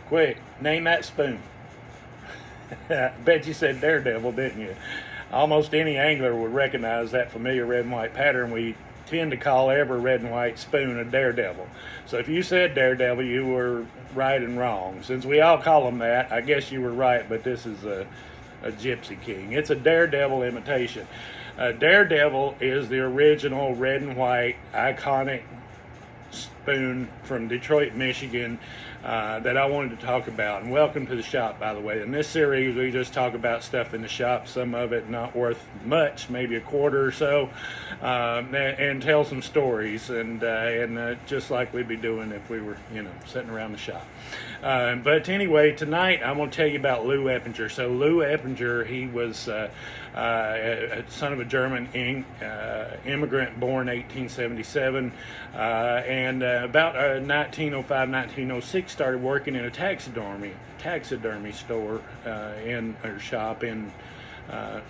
Quick, name that spoon. I bet you said Daredevil, didn't you? Almost any angler would recognize that familiar red and white pattern. We tend to call every red and white spoon a Daredevle. So if you said Daredevil, you were right and wrong. Since we all call them that, I guess you were right, but this is a Gypsy King. It's a Daredevil imitation. Daredevil is the original red and white iconic spoon from Detroit, Michigan, that I wanted to talk about. And welcome to the shop, by the way. In this series, we just talk about stuff in the shop, some of it not worth much, maybe a quarter or so, and tell some stories, and just like we'd be doing if we were, sitting around the shop. But anyway, tonight I'm going to tell you about Lou Eppinger. So Lou Eppinger, he was a son of a German immigrant born 1877, and about 1905, 1906 started working in a taxidermy store shop in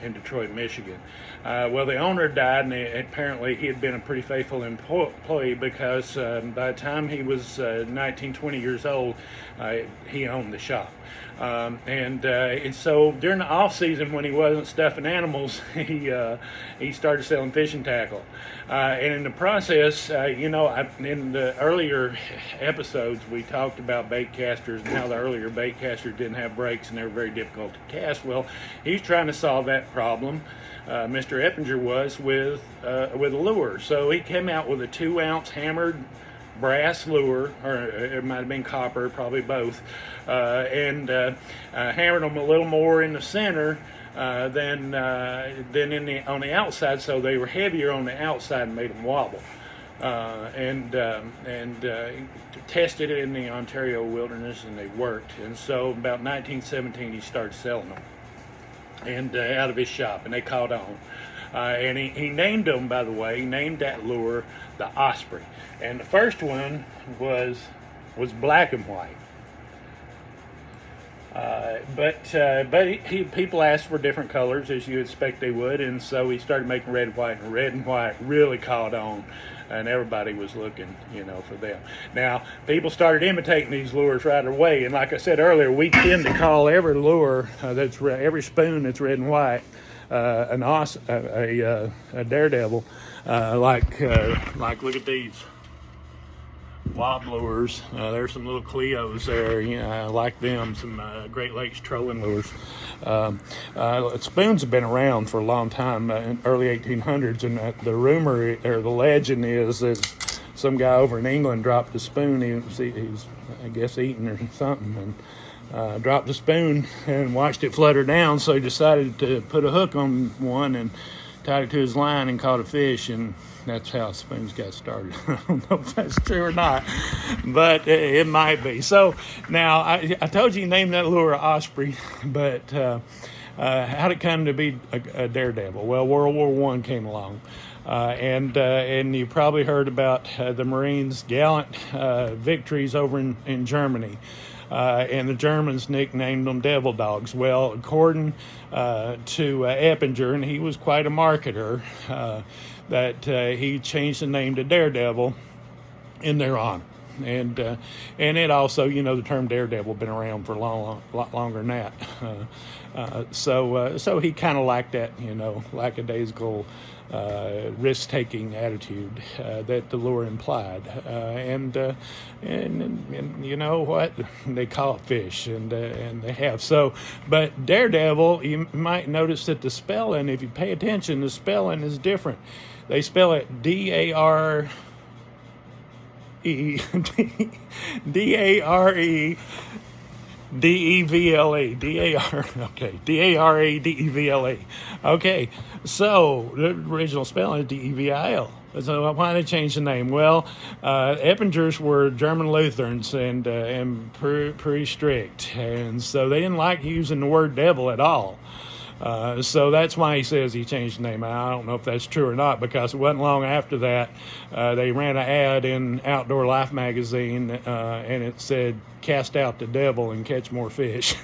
Detroit, Michigan. Well, the owner died, and apparently he had been a pretty faithful employee because by the time he was 19, 20 years old, he owned the shop. And so during the off season, when he wasn't stuffing animals, he started selling fishing tackle. And in the process, in the earlier episodes, we talked about bait casters and how the earlier bait casters didn't have brakes and they were very difficult to cast. Well, he's trying to solve that problem. Mr. Eppinger was with a lure. So he came out with a 2-ounce hammered brass lure, or it might have been copper, probably both, and hammered them a little more in the center than on the outside, so they were heavier on the outside and made them wobble. And tested it in the Ontario wilderness, and they worked. And so about 1917, he started selling them, and out of his shop, and they caught on. And he named them, by the way, he named that lure the Osprey. And the first one was black and white. But people asked for different colors, as you expect they would, and so he started making red and white, and red and white really caught on, and everybody was looking, for them. Now, people started imitating these lures right away, and like I said earlier, we tend to call every lure every spoon that's red and white a Daredevil. Like look at these wobblers. There's some little Cleos there. I like them. Some Great Lakes trolling lures. Spoons have been around for a long time, in early 1800s, and the rumor or the legend is that some guy over in England dropped a spoon. He was I guess eating or something, and dropped a spoon and watched it flutter down. So he decided to put a hook on one and tied it to his line and caught a fish, and that's how spoons got started. I don't know if that's true or not, but it might be. So now I told you named that lure Osprey, but how did it come to be a Daredevil? Well, World War I came along, and you probably heard about the Marines' gallant victories over in Germany. And the Germans nicknamed them devil dogs. Well, according to Eppinger, and he was quite a marketer, that he changed the name to Daredevil in their honor. And it also, the term Daredevil been around for a lot longer than that. So he kind of liked that, lackadaisical, risk-taking attitude that the lure implied. And you know what? They call it fish, and they have. So, but Daredevil, you might notice that the spelling, if you pay attention, the spelling is different. They spell it D-A-R-E, D-A-R-E, D-E-V-L-E, D-A-R-E-D-E-V-L-E. Okay, so the original spelling is D-E-V-I-L. So why did they change the name? Well, Eppingers were German Lutherans and pretty strict, and so they didn't like using the word devil at all. So that's why he says he changed the name. I don't know if that's true or not, because it wasn't long after that they ran an ad in Outdoor Life magazine, and it said, "Cast out the devil and catch more fish."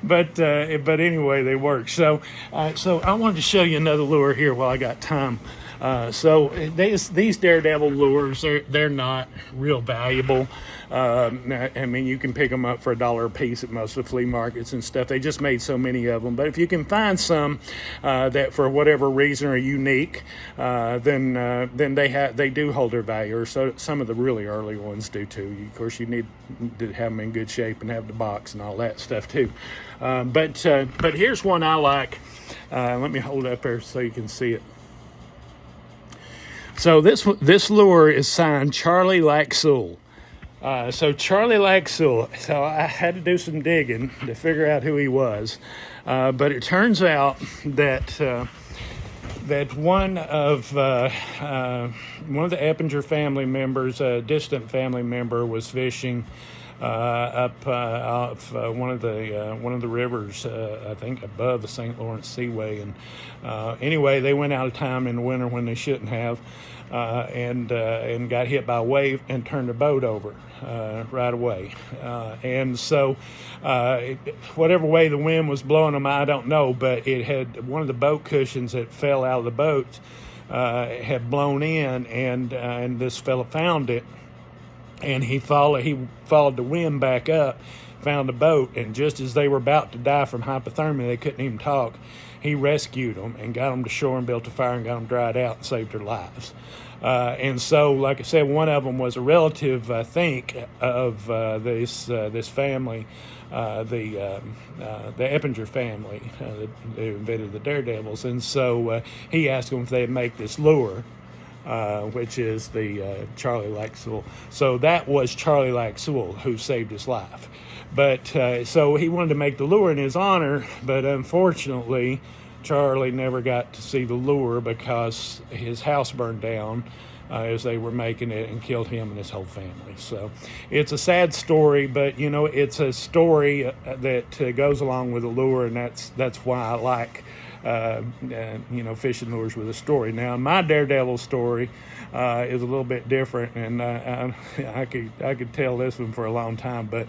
But anyway, they work. So I wanted to show you another lure here while I got time. So these Daredevle lures, they're not real valuable. I mean, you can pick them up for $1 a piece at most of the flea markets and stuff. They just made so many of them. But if you can find some that for whatever reason are unique, then they do hold their value. Or so some of the really early ones do too. Of course, you need to have them in good shape and have the box and all that stuff too. But here's one I like. Let me hold it up there so you can see it. So this lure is signed Charlie Laxul. So Charlie Laxul. So I had to do some digging to figure out who he was, but it turns out that one of the Eppinger family members, a distant family member, was fishing up off one of the rivers, I think above the St. Lawrence Seaway, and anyway, they went out of time in the winter when they shouldn't have, and got hit by a wave and turned the boat over right away, and so whatever way the wind was blowing them, I don't know, but it had one of the boat cushions that fell out of the boat had blown in, and this fella found it. And he followed the wind back up, found the boat, and just as they were about to die from hypothermia, they couldn't even talk, he rescued them and got them to shore and built a fire and got them dried out and saved their lives. And so, like I said, one of them was a relative, I think, of this family, the Eppinger family, that invented the Daredevils. And so he asked them if they'd make this lure, which is the Charlie Laxul. So that was Charlie Laxul who saved his life. But so he wanted to make the lure in his honor, but unfortunately, Charlie never got to see the lure because his house burned down as they were making it and killed him and his whole family. So it's a sad story, but you know, it's a story that goes along with the lure, and that's why I like fishing lures with a story. Now, my Daredevil story is a little bit different, and I could tell this one for a long time, but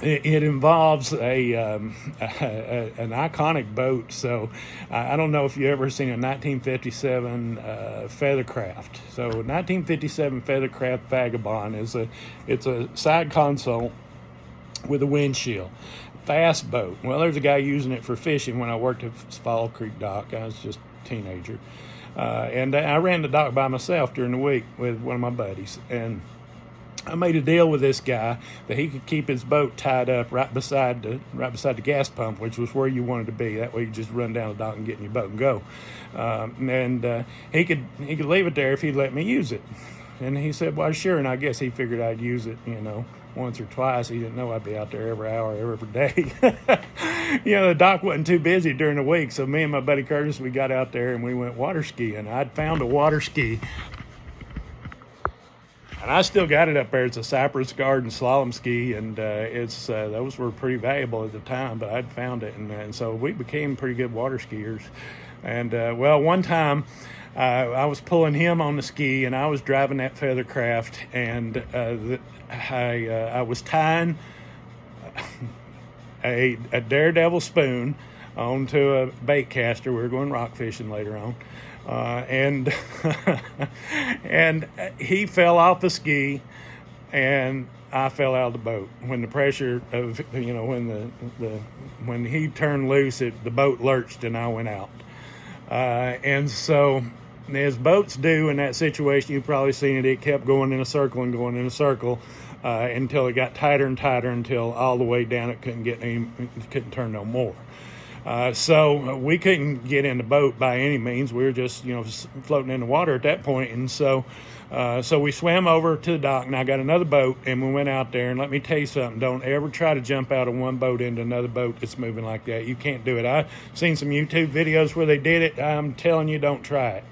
it involves an iconic boat. So I don't know if you've ever seen a 1957 Feathercraft. So 1957 Feathercraft Vagabond it's a side console with a windshield. Fast boat. Well, there's a guy using it for fishing when I worked at Fall Creek Dock. I was just a teenager. And I ran the dock by myself during the week with one of my buddies. And I made a deal with this guy that he could keep his boat tied up right beside the gas pump, which was where you wanted to be. That way you just run down the dock and get in your boat and go. And he could leave it there if he'd let me use it. And he said, well, sure. And I guess he figured I'd use it, once or twice. He didn't know I'd be out there every hour, every day. The dock wasn't too busy during the week. So me and my buddy Curtis, we got out there and we went water skiing. I'd found a water ski. And I still got it up there. It's a Cypress Garden slalom ski, and those were pretty valuable at the time, but I'd found it. And so we became pretty good water skiers. And, one time I was pulling him on the ski, and I was driving that Feathercraft, and I was tying a Daredevil spoon onto a bait caster. We were going rock fishing later on. And he fell off the ski, and I fell out of the boat. When the pressure of when he turned loose, the boat lurched and I went out. And so, as boats do in that situation, you've probably seen it. It kept going in a circle and going in a circle until it got tighter and tighter until all the way down it couldn't turn no more. So we couldn't get in the boat by any means. We were just, floating in the water at that point. And so we swam over to the dock, and I got another boat, and we went out there. And let me tell you something, don't ever try to jump out of one boat into another boat that's moving like that. You can't do it. I've seen some YouTube videos where they did it. I'm telling you, don't try it.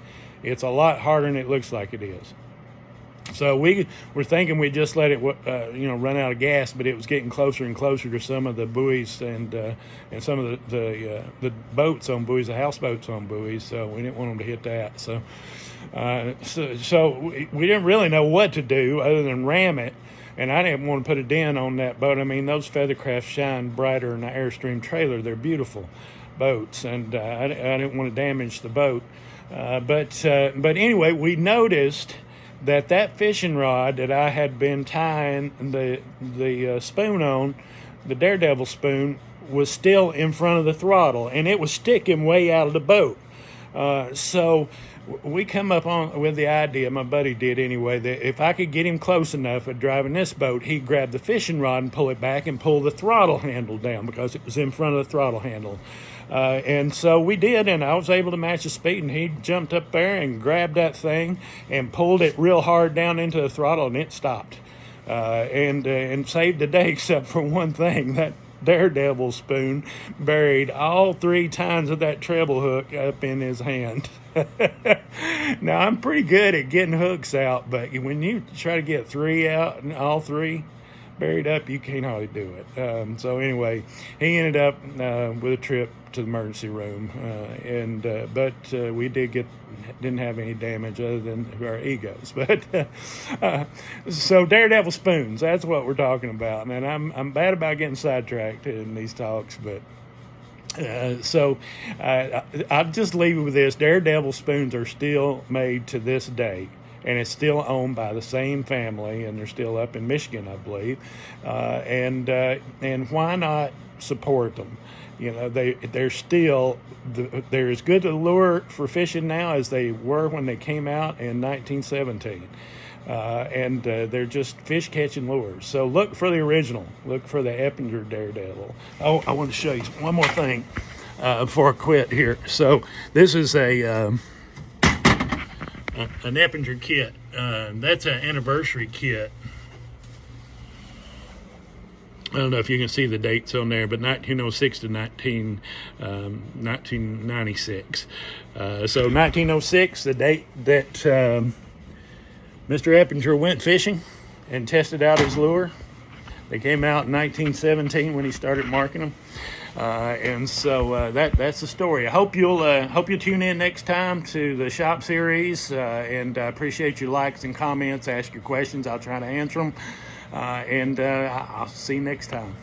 It's a lot harder than it looks like it is. So we were thinking we'd just let it, run out of gas, but it was getting closer and closer to some of the buoys and some of the boats on buoys, the houseboats on buoys. So we didn't want them to hit that. So we didn't really know what to do other than ram it. And I didn't want to put a dent on that boat. I mean, those Feathercrafts shine brighter than an Airstream trailer. They're beautiful boats, and I didn't want to damage the boat. But anyway, we noticed that fishing rod that I had been tying the spoon on, the Daredevle spoon, was still in front of the throttle, and it was sticking way out of the boat. So we come up with the idea, my buddy did anyway, that if I could get him close enough at driving this boat, he'd grab the fishing rod and pull it back and pull the throttle handle down because it was in front of the throttle handle. And so we did, and I was able to match the speed, and he jumped up there and grabbed that thing and pulled it real hard down into the throttle, and it stopped. And saved the day, except for one thing. That Daredevil spoon buried all 3 tines of that treble hook up in his hand. Now, I'm pretty good at getting hooks out, but when you try to get 3 out and all 3 buried up, you can't hardly do it. So anyway, he ended up with a trip to the emergency room, but we didn't have any damage other than our egos. But so Daredevil spoons, that's what we're talking about. And I'm bad about getting sidetracked in these talks, but so I'll just leave it with this. Daredevil spoons are still made to this day, and it's still owned by the same family, and they're still up in Michigan, I believe. And why not support them? You know, they're still they're as good a lure for fishing now as they were when they came out in 1917. And they're just fish catching lures. So look for the original. Look for the Eppinger Daredevle. Oh, I want to show you one more thing before I quit here. So this is an Eppinger kit. That's an anniversary kit. I don't know if you can see the dates on there, but 1906 to 1996. So 1906, the date that Mr. Eppinger went fishing and tested out his lure. They came out in 1917 when he started marking them. And so that's the story. I hope you'll tune in next time to the shop series, and I appreciate your likes and comments. Ask your questions. I'll try to answer them. And I'll see you next time.